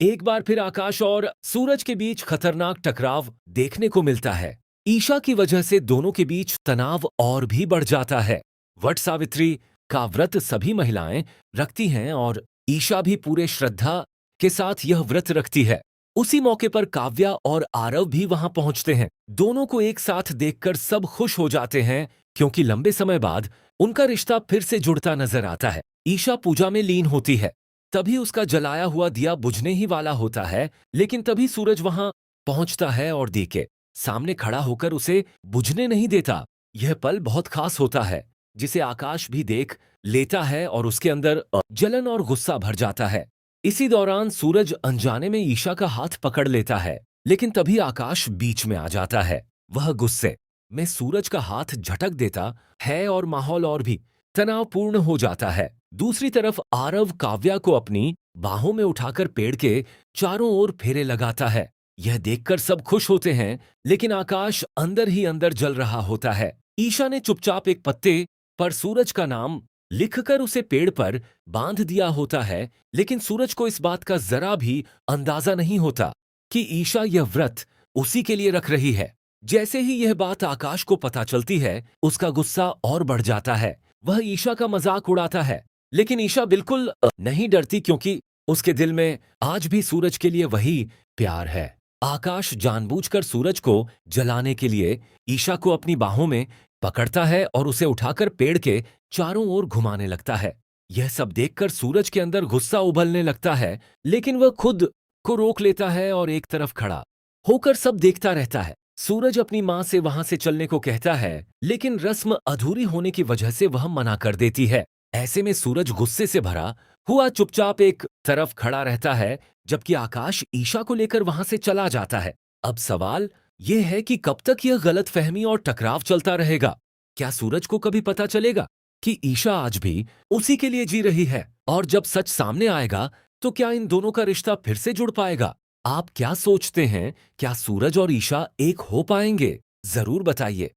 एक बार फिर आकाश और सूरज के बीच खतरनाक टकराव देखने को मिलता है। ईशा की वजह से दोनों के बीच तनाव और भी बढ़ जाता है। वट सावित्री का व्रत सभी महिलाएं रखती हैं और ईशा भी पूरे श्रद्धा के साथ यह व्रत रखती है। उसी मौके पर काव्या और आरव भी वहां पहुंचते हैं। दोनों को एक साथ देखकर सब खुश हो जाते हैं क्योंकि लंबे समय बाद उनका रिश्ता फिर से जुड़ता नजर आता है। ईशा पूजा में लीन होती है। तभी उसका जलाया हुआ दिया बुझने ही वाला होता है, लेकिन तभी सूरज वहां पहुंचता है और दिए के सामने खड़ा होकर उसे बुझने नहीं देता। यह पल बहुत खास होता है, जिसे आकाश भी देख लेता है और उसके अंदर जलन और गुस्सा भर जाता है। इसी दौरान सूरज अनजाने में ईशा का हाथ पकड़ लेता है, लेकिन तभी आकाश बीच में आ जाता है। वह गुस्से में सूरज का हाथ झटक देता है और माहौल और भी तनावपूर्ण हो जाता है। दूसरी तरफ आरव काव्या को अपनी बाहों में उठाकर पेड़ के चारों ओर फेरे लगाता है। यह देखकर सब खुश होते हैं, लेकिन आकाश अंदर ही अंदर जल रहा होता है। ईशा ने चुपचाप एक पत्ते पर सूरज का नाम लिखकर उसे पेड़ पर बांध दिया होता है, लेकिन सूरज को इस बात का जरा भी अंदाजा नहीं होता कि ईशा यह व्रत उसी के लिए रख रही है। जैसे ही यह बात आकाश को पता चलती है, उसका गुस्सा और बढ़ जाता है। वह ईशा का मजाक उड़ाता है, लेकिन ईशा बिल्कुल नहीं डरती क्योंकि उसके दिल में आज भी सूरज के लिए वही प्यार है। आकाश जानबूझकर सूरज को जलाने के लिए ईशा को अपनी बाहों में पकड़ता है और उसे उठाकर पेड़ के चारों ओर घुमाने लगता है। यह सब देखकर सूरज के अंदर गुस्सा उबलने लगता है, लेकिन वह खुद को रोक लेता है और एक तरफ खड़ा होकर सब देखता रहता है। सूरज अपनी मां से वहां से चलने को कहता है, लेकिन रस्म अधूरी होने की वजह से वह मना कर देती है। ऐसे में सूरज गुस्से से भरा हुआ चुपचाप एक तरफ खड़ा रहता है, जबकि आकाश ईशा को लेकर वहां से चला जाता है। अब सवाल यह है कि कब तक यह गलतफहमी और टकराव चलता रहेगा? क्या सूरज को कभी पता चलेगा कि ईशा आज भी उसी के लिए जी रही है? और जब सच सामने आएगा, तो क्या इन दोनों का रिश्ता फिर से जुड़ पाएगा? आप क्या सोचते हैं? क्या सूरज और ईशा एक हो पाएंगे? जरूर बताइए।